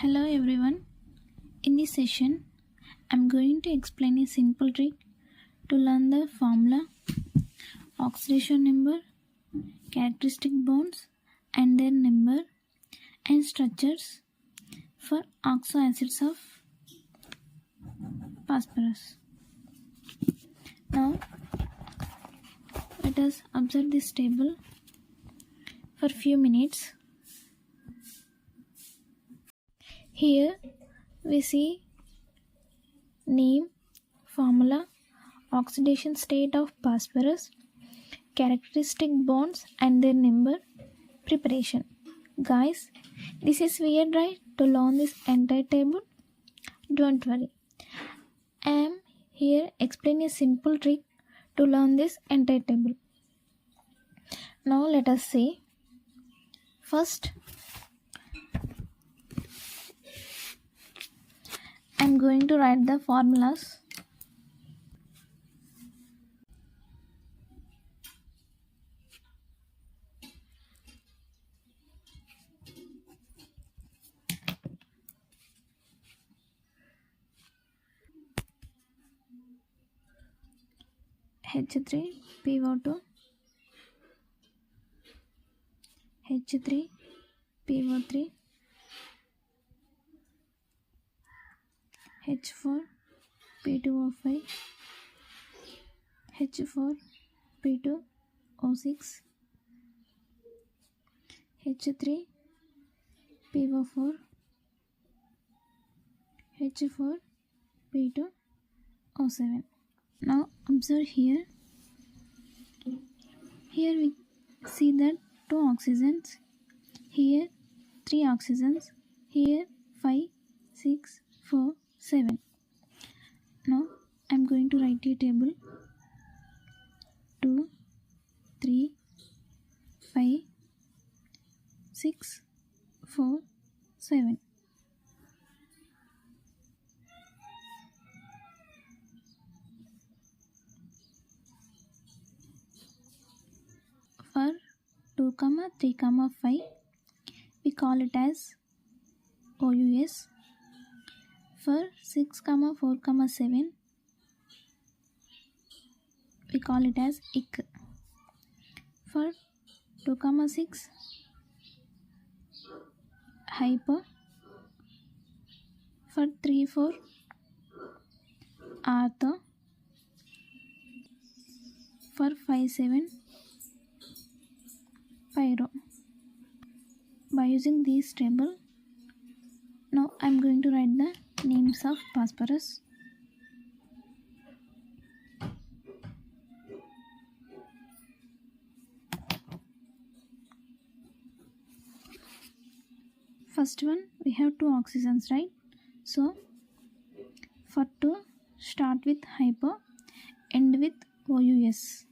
Hello everyone. In this session, I'm going to explain a simple trick to learn the formula, oxidation number, characteristic bonds and their number and structures for oxoacids of phosphorus. Now, let us observe this table for few minutes. Here we see name, formula, oxidation state of phosphorus, characteristic bonds and their number, preparation. Guys, this is weird, right? To learn this entire table? Don't worry. I am here explaining a simple trick to learn this entire table. Now let us see. First, I am going to write the formulas. H3PO2, H3PO3, H4P2O5, H4P2O6, H3PO4, H4P2O7. Now observe here. Here we see that 2 oxygens. Here 3 oxygens. Here 5, 6, 4, 7. Now I am going to write a table. 2, 3, 5, 6, 4, 7. For 2, 3, 5, we call it as OUS. For 6, 4, 7, we call it as IC. For 2, 6, hypo. For 3, 4, artho. For 5, 7, pyro. By using this table, now I am going to write the names of phosphorus. First one, we have 2 oxygens, right? So for 2, start with hypo, end with OUS.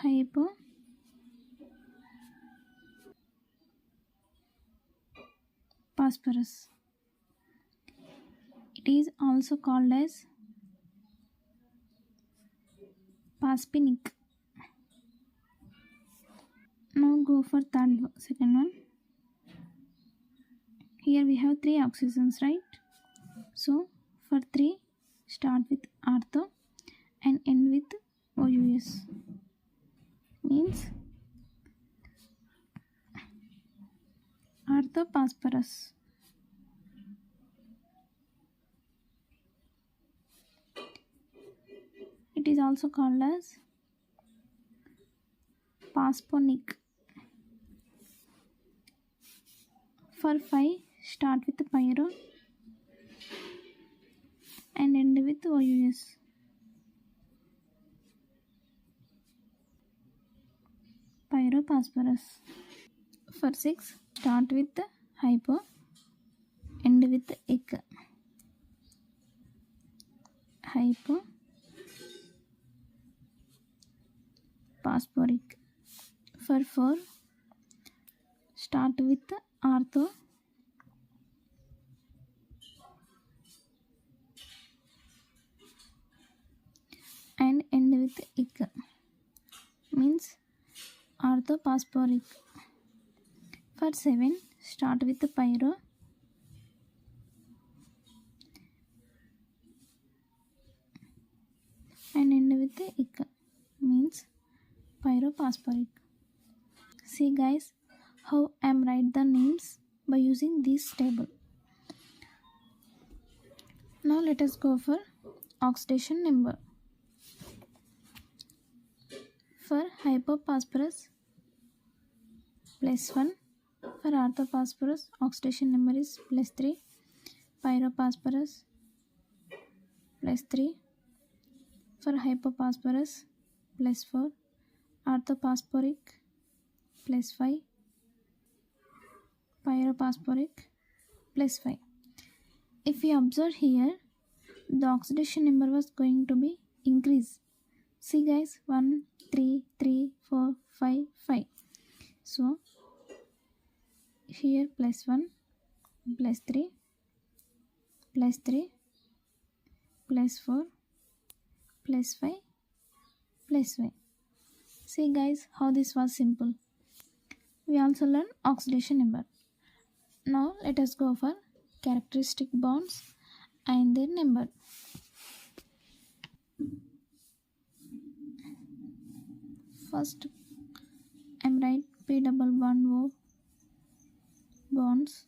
Hypo, phosphorus. It is also called as phosphinic. Now go for second one. Here we have 3 oxygens, right? So for 3, start with artho and end with OUS. Means arthophosphorus. It is also called as phosphonic. For 5, start with pyro and end with OUS. Pyrophosphorus. For 6, start with hypo, end with IC. Hypo, phosphoric. For 4, start with artho, and end with IC. orthophosphoric. For 7, start with pyro and end with ic, means pyrophosphoric. See guys how I am write the names by using this table. Now let us go for oxidation number. For hypophosphorus +1, for orthophosphorus oxidation number is +3, pyrophosphorus +3, for hypophosphorus +4, orthophosphoric +5, pyrophosphoric +5. If we observe here, the oxidation number was going to be increase. See guys, 1, 3, 3, 4, 5, 5. So here +1, +3, +3, +4, +5, +5. See guys how this was simple. We also learned oxidation number. Now let us go for characteristic bonds and their number. First, I am write P double bond O bonds.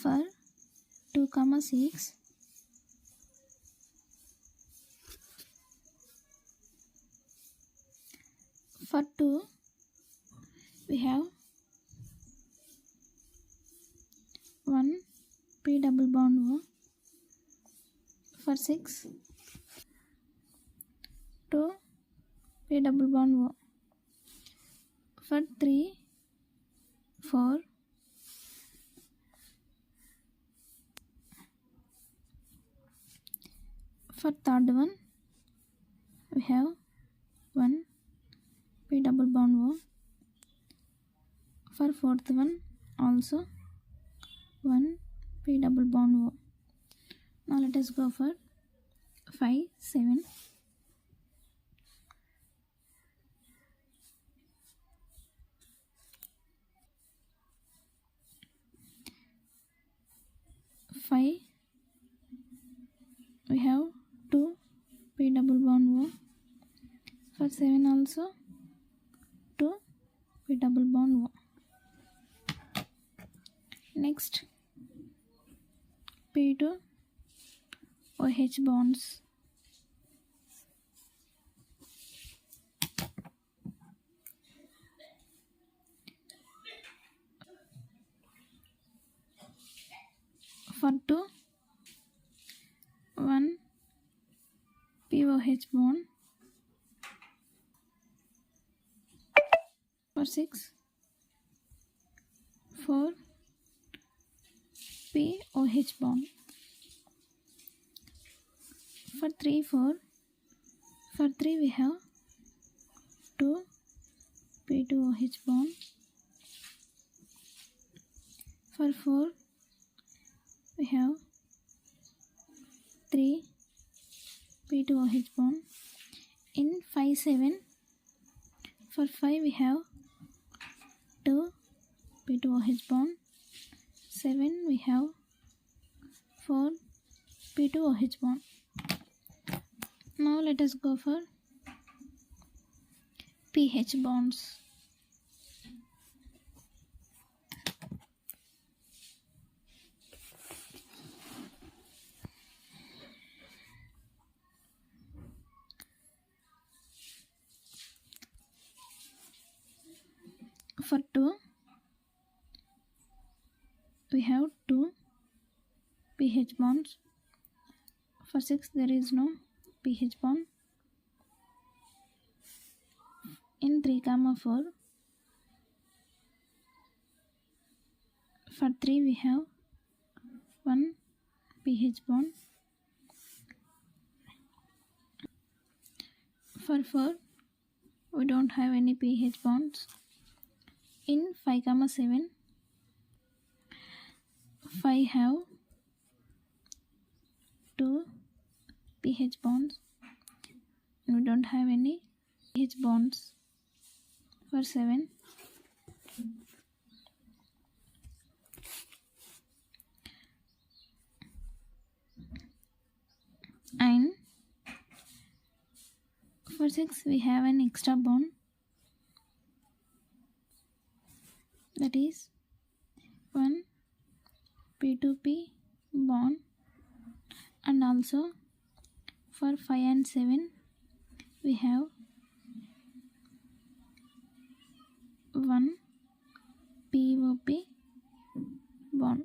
For 2, 6, for 2 we have 1 P double bond O. For 6, 2 P double bond O. For 3, 4, for third one we have 1 P double bond O. For fourth one also 1 P double bond O. Now let us go for 5, 7. We have 2 P double bond O. For 7 also 2 P double bond O. Next, P2 OH bonds. For 2, 1 POH bond. For 6, 4 POH bond. For 3, 4. For 3 we have 2 P2OH bond. For 4 we have 3 P2OH bond. In 5, 7. For 5 we have 2 P2OH bond. 7 we have 4 P2OH bond. Now let us go for pH bonds. For 2 we have 2 pH bonds. For 6 there is no pH bond. In 3, 4. For 3 we have 1 pH bond. For 4 we don't have any pH bonds. In 5, 7. 5 have 2 pH bonds. we don't have any H bonds. For 7, and for 6 we have an extra bond, that is 1 P2P bond, and also for 5 and 7 we have 1 POP bond.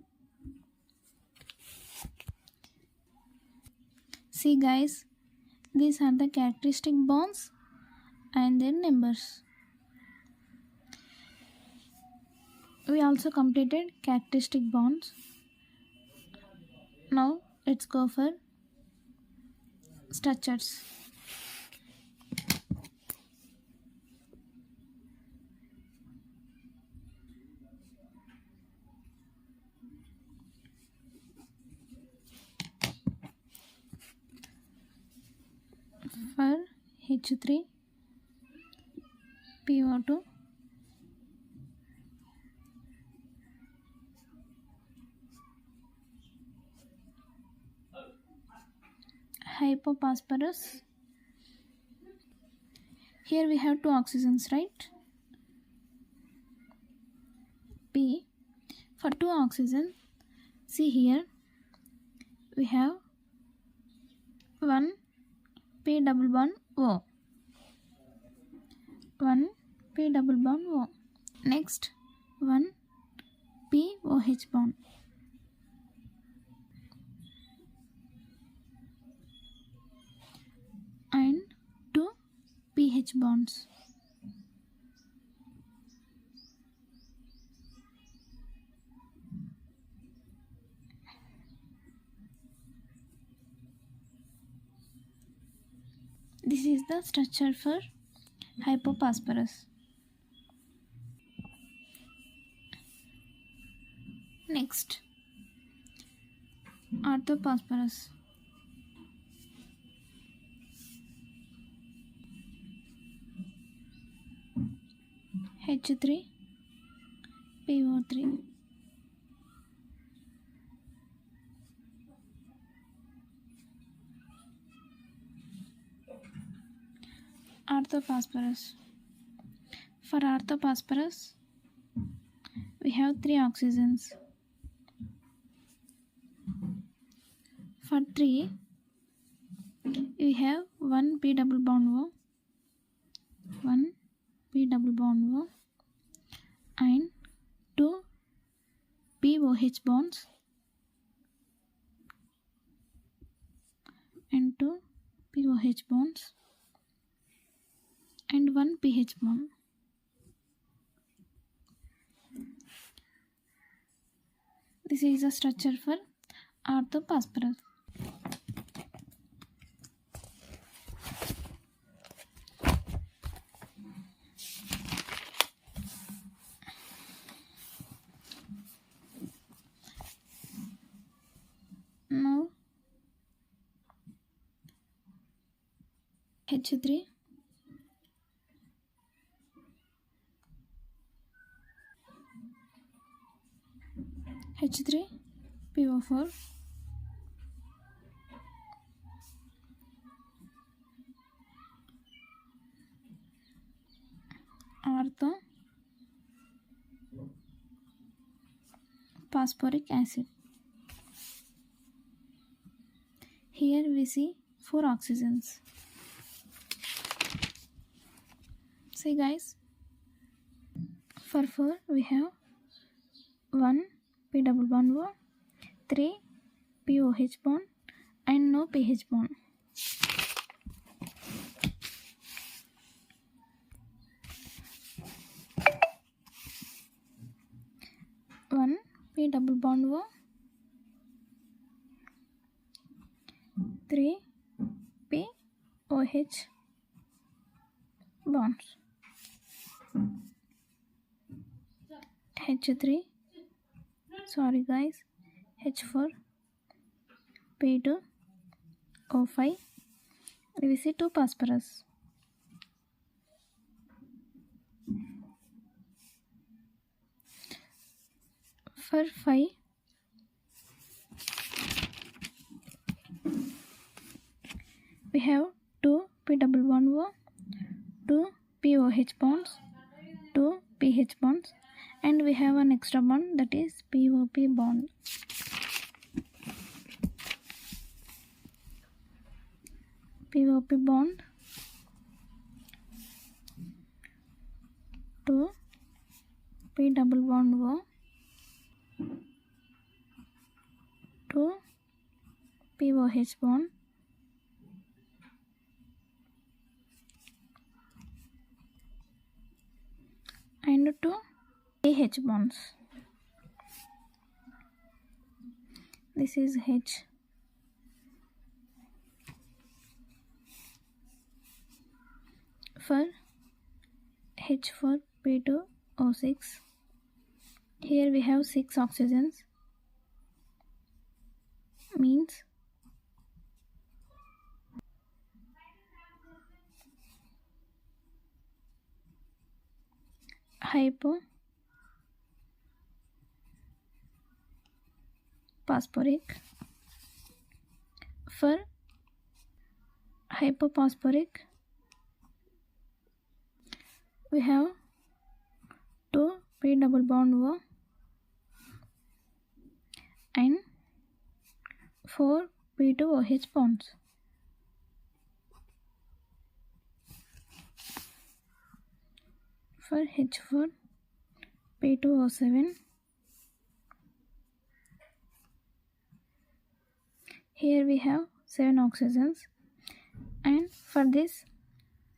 See guys, these are the characteristic bonds and their numbers. We also completed characteristic bonds. Now let's go for structures. For H3, PO2, hypophosphorus. Here we have 2 oxygens, right? P. For 2 oxygen, see here we have 1 P double bond O. 1 P double bond O. Next 1 POH bond. And 2 pH bonds. This is the structure for hypophosphorus. Next, orthophosphorus. H3, PO3. Orthophosphorus. For orthophosphorus, we have 3 oxygens. For 3, we have 1 P double bond O, 1 P double bond O, and 2 POH bonds, and 2 POH bonds, and 1 pH bond. This is a structure for orthophosphorus. Now H3, H3, PO4, ortho phosphoric acid. Here we see 4 oxygens. See guys, for 4 we have 1 P double bond O, 3 POH bond, and no pH bond. One P double bond O, 3 POH bonds. H3, sorry guys, H4, P2, O5, We see 2 phosphorus. For 5, we have 2 P double bond O, 2 POH bonds, 2 pH bonds, and we have an extra bond, that is POP bond. POP bond, 2 P double bond O, 2 POH bond, and 2 AH bonds. This is H. For H4P2O6, here we have 6 oxygens, means hypophosphoric. For hypophosphoric, we have 2 P double bond O and 4 P2OH bonds. For H4P2O7, here we have 7 oxygens, and for this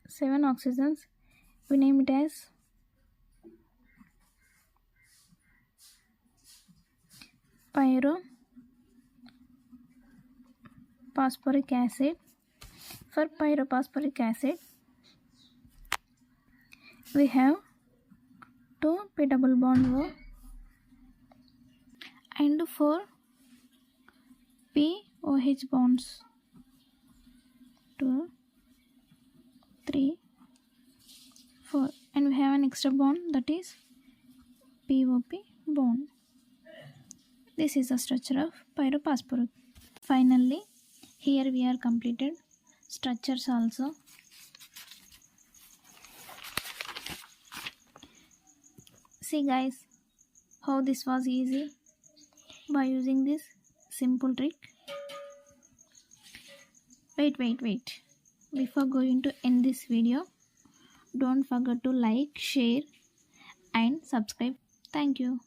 7 oxygens we name it as pyrophosphoric acid. For pyrophosphoric acid, we have 2 P double bond O and 4 POH bonds. 2, 3, 4, and we have an extra bond, that is POP bond. This is the structure of pyrophosphoric. Finally, here we are completed structures also. See guys, how this was easy by using this simple trick. Wait. Before going to end this video, don't forget to like, share and subscribe. Thank you.